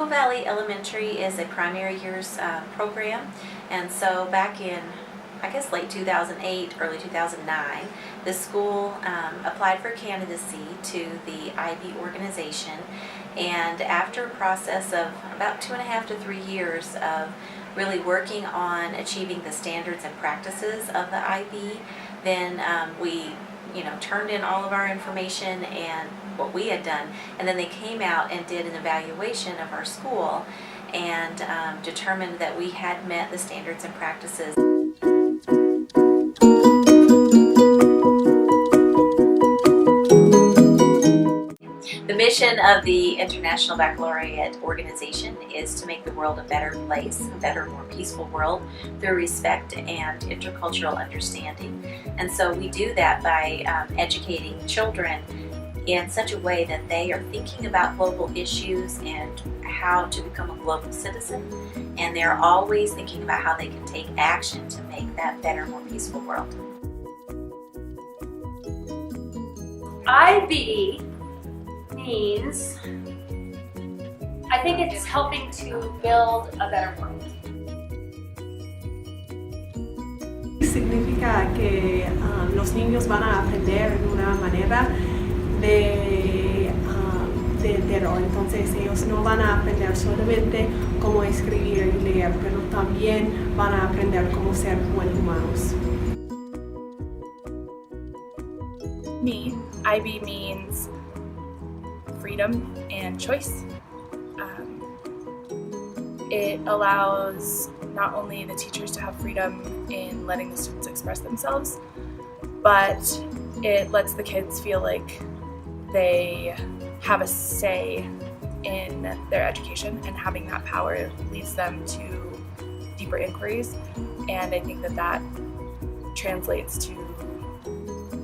Valley Elementary is a primary years program, and so back in, I guess, late 2008, early 2009, the school applied for candidacy to the IB organization, and after a process of about 2.5 to 3 years of really working on achieving the standards and practices of the IB, then we turned in all of our information and what we had done, and then they came out and did an evaluation of our school and determined that we had met the standards and practices. The mission of the International Baccalaureate organization is to make the world a better place, a better, more peaceful world through respect and intercultural understanding. And so we do that by educating children in such a way that they are thinking about global issues and how to become a global citizen, and they're always thinking about how they can take action to make that better, more peaceful world. IB means, I think it's helping to build a better world. Significa que los niños van a aprender de una manera de entero. Entonces ellos no van a aprender solamente cómo escribir y leer, pero también van a aprender cómo ser buenos humanos. Me, IB means freedom and choice. It allows not only the teachers to have freedom in letting the students express themselves, but it lets the kids feel like they have a say in their education, and having that power leads them to deeper inquiries. And I think that that translates to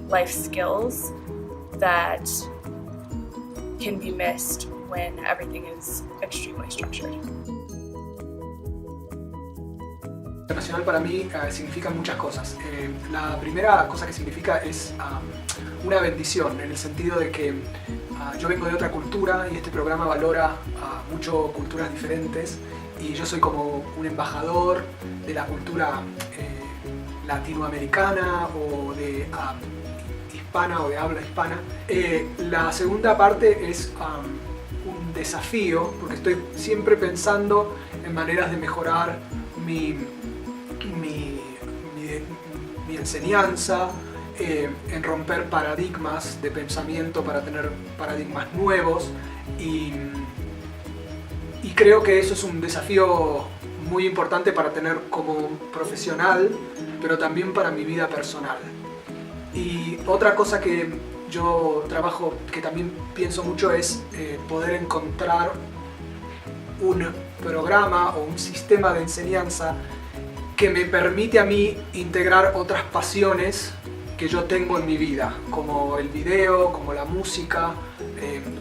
life skills that can be missed when everything is extremely structured. Internacional para mí significa muchas cosas. La primera cosa que significa es una bendición, en el sentido de que yo vengo de otra cultura y este programa valora mucho culturas diferentes, y yo soy como un embajador de la cultura latinoamericana o de hispana o de habla hispana. La segunda parte es un desafío, porque estoy siempre pensando en maneras de mejorar mi enseñanza, en romper paradigmas de pensamiento para tener paradigmas nuevos, y creo que eso es un desafío muy importante para tener como profesional, pero también para mi vida personal. Y otra cosa que yo trabajo, que también pienso mucho, es poder encontrar un programa o un sistema de enseñanza que me permite a mí integrar otras pasiones que yo tengo en mi vida, como el video, como la música,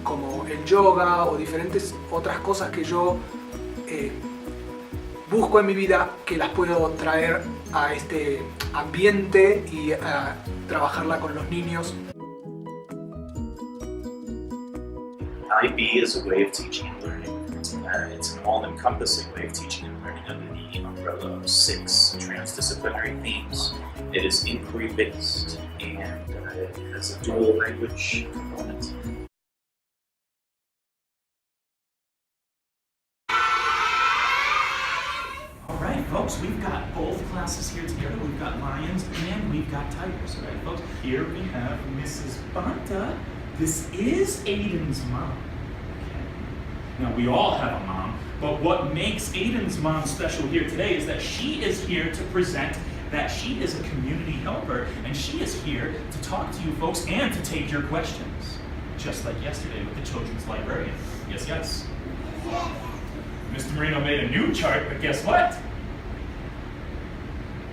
como el yoga o diferentes otras cosas que yo busco en mi vida, que las puedo traer a este ambiente y trabajarla con los niños. IB is a way of teaching and learning. It's an all-encompassing way of teaching and learning under the umbrella of 6 transdisciplinary themes. It is inquiry-based, and it has a dual language component. All right, folks, we've got both classes here together. We've got lions and we've got tigers. All right, folks, here we have Mrs. Banta. This is Aiden's mom. Now, we all have a mom, but what makes Aiden's mom special here today is that she is here to present that she is a community helper, and she is here to talk to you folks and to take your questions, just like yesterday with the children's librarian. Yes, yes. Mr. Marino made a new chart, but guess what?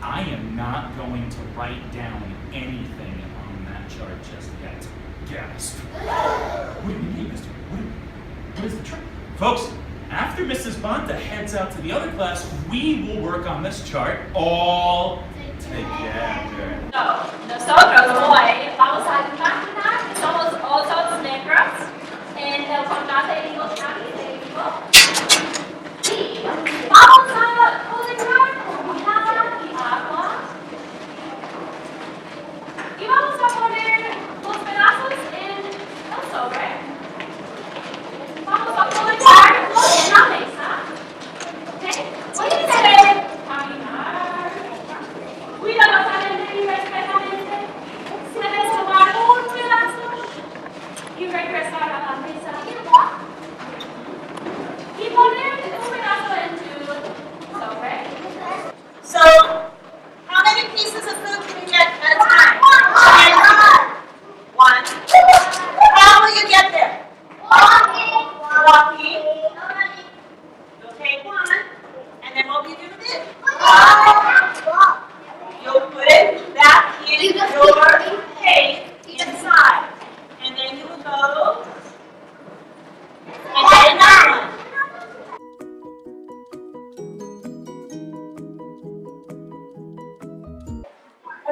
I am not going to write down anything on that chart just yet. Gasp. What do you mean, Mr. What is the chart? Folks, after Mrs. Banta heads out to the other class, we will work on this chart all together. Nosotros hoy vamos a imaginar que somos osos negros en el condado de Limón County.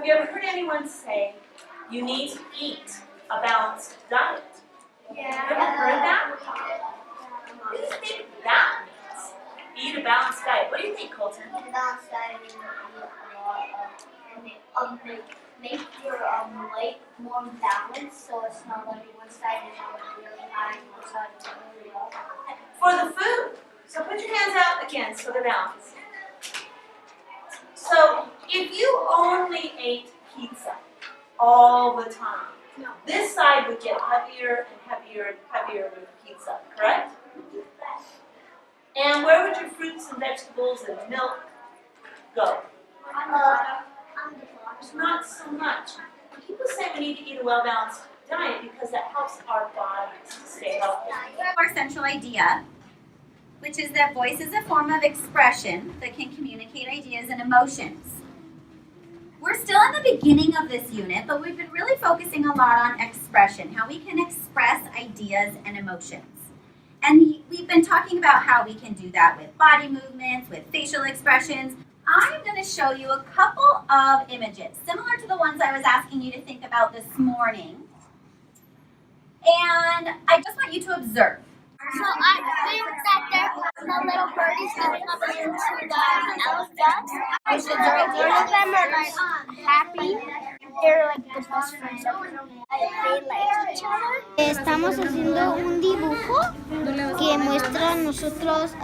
Have you ever heard anyone say, you need to eat a balanced diet? Yeah. Have you ever heard that? What do you think that means? Eat a balanced diet. What do you think, Colton? Balanced diet means make your weight more balanced, so it's not like one side is really high and one side is really low. For the food. So put your hands out again so they're balanced. So if you only ate pizza all the time, this side would get heavier and heavier and heavier with pizza, correct? And where would your fruits and vegetables and milk go? Not so much. People say we need to eat a well-balanced diet because that helps our bodies to stay healthy. Our central idea, which is that voice is a form of expression that can communicate ideas and emotions. We're still in the beginning of this unit, but we've been really focusing a lot on expression, how we can express ideas and emotions. And we've been talking about how we can do that with body movements, with facial expressions. I'm going to show you a couple of images, similar to the ones I was asking you to think about this morning. And I just want you to observe. So I think that there's the little birdies going up into the elephant. One of them are like happy. They're like the best friends. They like each other. Estamos haciendo un dibujo que muestra a nosotros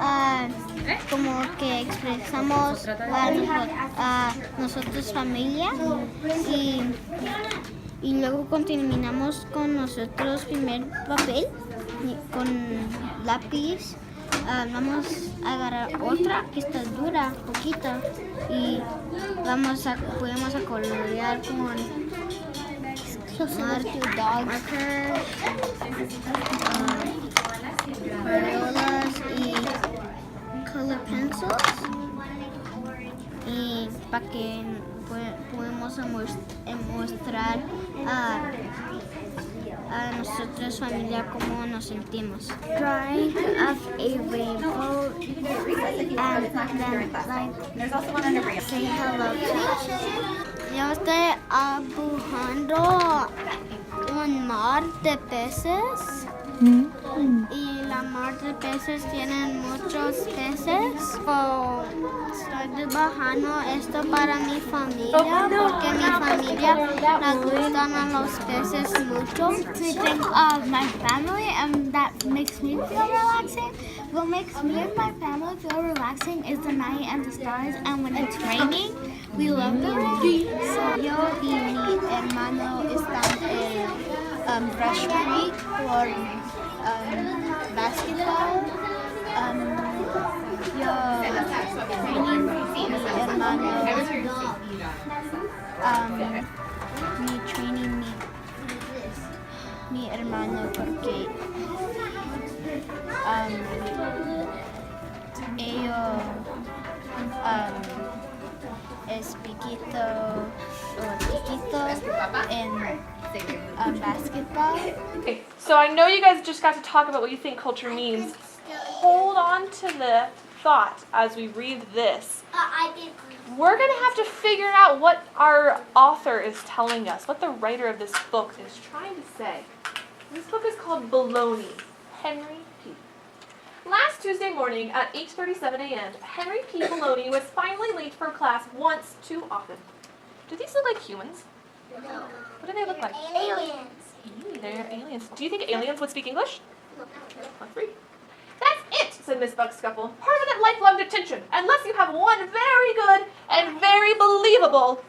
como que expresamos a nosotros familia y luego continuamos con nosotros primer papel con lápiz. Vamos a agarrar otra que está dura, poquita, y podemos a colorear con markers, crayolas y color pencils, y para que podemos mostrar a nosotros familia cómo nos sentimos. Drawing of a rainbow and then like say hello to each other. Yo estoy dibujando un mar de peces y la mar de peces tienen muchos peces. So, estoy dibujando esto para mi familia porque mi familia le gustan a los peces mucho. To think of my family and that makes me feel relaxing. What makes me and my family feel relaxing is the night and the stars, and when it's raining, we love the rain. So yo y mi hermano están en Brush Creek por basketball. Yo training mi training mi hermano porque ellos es chiquito in basketball. Okay, so I know you guys just got to talk about what you think culture means. Hold on to the thought as we read this. We're going to have to figure out what our author is telling us, what the writer of this book is trying to say. This book is called Baloney, Henry P. Last Tuesday morning at 8:37 a.m., Henry P. Baloney was finally late for class once too often. Do these look like humans? No. What do they look like? Aliens. They're aliens. Do you think aliens would speak English? Let's read. That's it, said Miss Buckscuffle. Permanent lifelong detention, unless you have one very good and very believable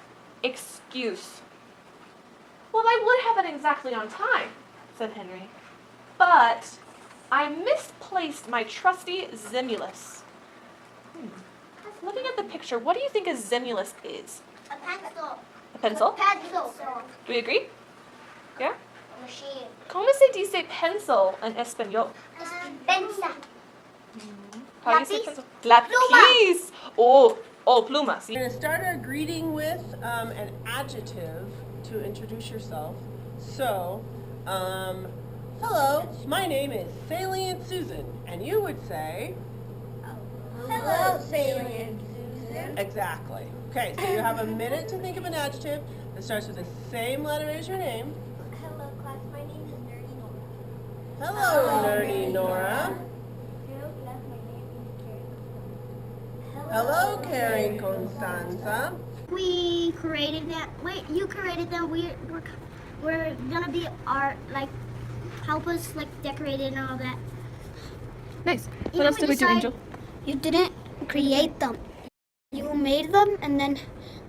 excuse. Well, I would have it exactly on time, said Henry. But I misplaced my trusty Zimulus. Looking at the picture, what do you think a Zimulus is? A pencil. A pencil? Pencil. Do we agree? Yeah? A machine. ¿Cómo se dice pencil en español? Pensa. How do you say pencil? Lápiz. Oh, pluma. You're going to start our greeting with an adjective to introduce yourself. So, hello, my name is Salient Susan, and you would say, Hello, Salient Susan. Exactly. Okay, so you have a minute to think of an adjective that starts with the same letter as your name. Hello, class. My name is Nerdy Nora. Hello, Nerdy Nora. Hello, class. My name is Carrie. Hello, Carrie Constanza. We created that. Wait, you created them. We're gonna be art, like, help us like decorate it and all that. Nice. Even What else when did we you do, said Angel? You didn't create them. You made them, and then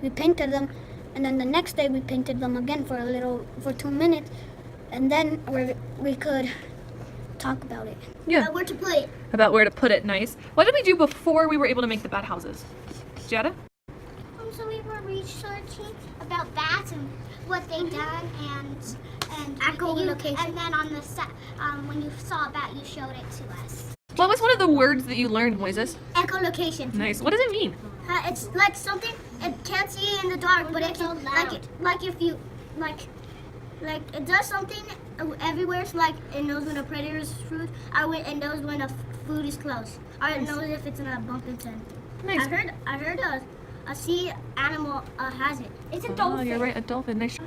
we painted them, and then the next day we painted them again for 2 minutes, and then we could talk about it. Yeah. Where to put it. About where to put it. Nice. What did we do before we were able to make the bat houses? Jada? So we were researching about bats and what they done, and echolocation. And then on the set, when you saw a bat, you showed it to us. What was one of the words that you learned, Moises? Echolocation. Nice. What does it mean? It's like something it can't see in the dark, but it can like if you like it does something everywhere. So like it knows when a predator is food, or it knows when a food is close, or it knows if it's gonna bump into it. Nice. I heard a sea animal has it. It's a dolphin. Oh, you're right, a dolphin. Nice.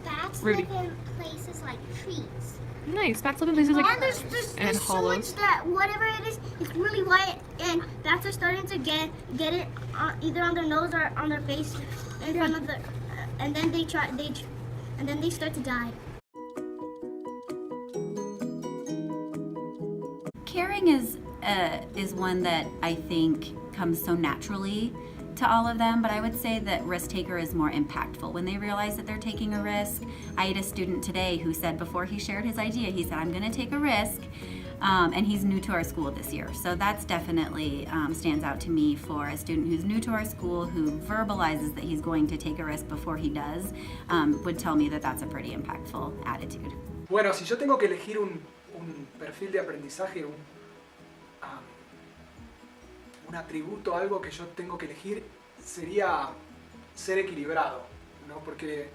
Bats Rudy. live in places like trees. Nice. Bats live in places like And there's so hollows. much that whatever it is, it's really white, and bats are starting to get it either on their nose or on their face in front of the, and then they start to die. Caring is one that I think comes so naturally to all of them, but I would say that risk taker is more impactful when they realize that they're taking a risk. I had a student today who said before he shared his idea, he said, I'm going to take a risk, and he's new to our school this year. So that's definitely stands out to me for a student who's new to our school, who verbalizes that he's going to take a risk before he does, would tell me that that's a pretty impactful attitude. Bueno, si yo tengo que elegir un perfil de aprendizaje, un atributo, algo que yo tengo que elegir, sería ser equilibrado, ¿no? Porque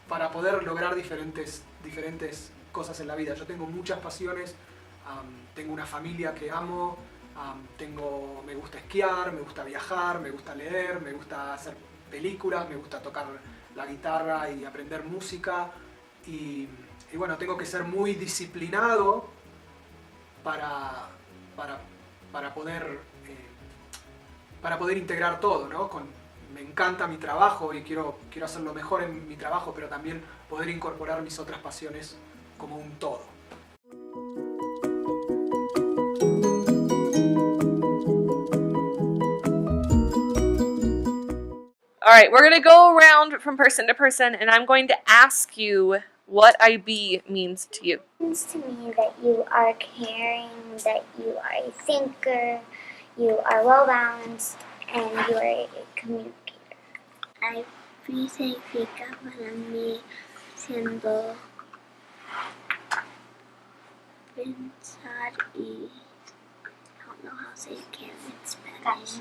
para poder lograr diferentes cosas en la vida, yo tengo muchas pasiones, tengo una familia que amo, me gusta esquiar, me gusta viajar, me gusta leer, me gusta hacer películas, me gusta tocar la guitarra y aprender música, y bueno, tengo que ser muy disciplinado para poder integrar todo, ¿no? Me encanta mi trabajo y quiero hacerlo mejor en mi trabajo, pero también poder incorporar mis otras pasiones como un todo. All right, we're going to go around from person to person, and I'm going to ask you what IB means to you. It means to me that you are caring, that you are a thinker, you are well balanced, and you are a communicator. IB significa para mí siendo pensar y I don't know how to say care in Spanish.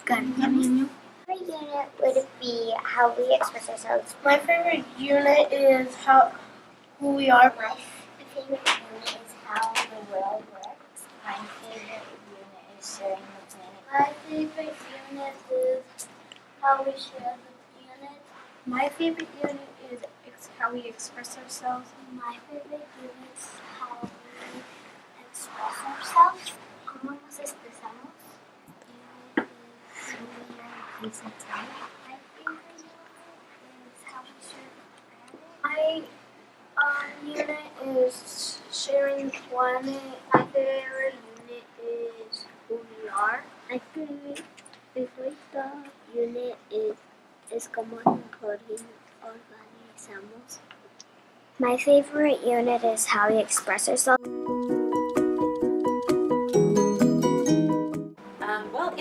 Cariño. My favorite unit would be how we express ourselves. My favorite unit is who we are. My favorite unit is how the world works. My favorite unit is sharing the planet. My favorite unit is how we share the planet. My favorite unit is how we express ourselves. My favorite unit is how we express ourselves. ¿Cómo nos expresamos? My favorite unit is how we share the planet. My unit is sharing the planet. My favorite unit is who we are. My favorite unit is como nos organizamos. My favorite unit is how we express ourselves. Well,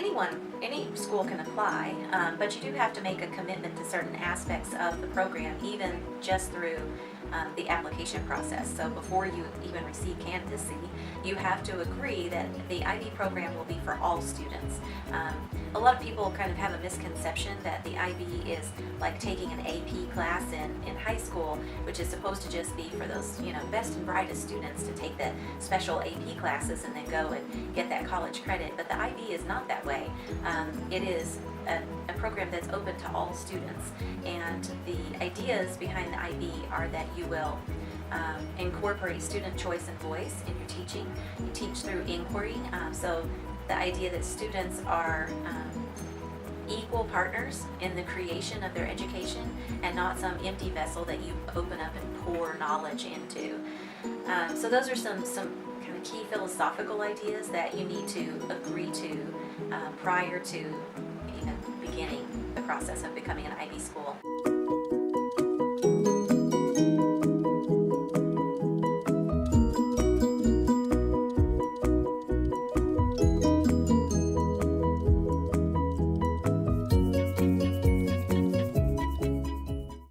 any school can apply, but you do have to make a commitment to certain aspects of the program, even just through the application process. So before you even receive candidacy, you have to agree that the IB program will be for all students. A lot of people kind of have a misconception that the IB is like taking an AP class in high school, which is supposed to just be for those, you know, best and brightest students to take the special AP classes and then go and get that college credit. But the IB is not that way. It is a program that's open to all students, and the ideas behind the IB are that you will incorporate student choice and voice in your teaching. You teach through inquiry, so the idea that students are equal partners in the creation of their education and not some empty vessel that you open up and pour knowledge into. So those are some kind of key philosophical ideas that you need to agree to prior to even beginning the process of becoming an IB school.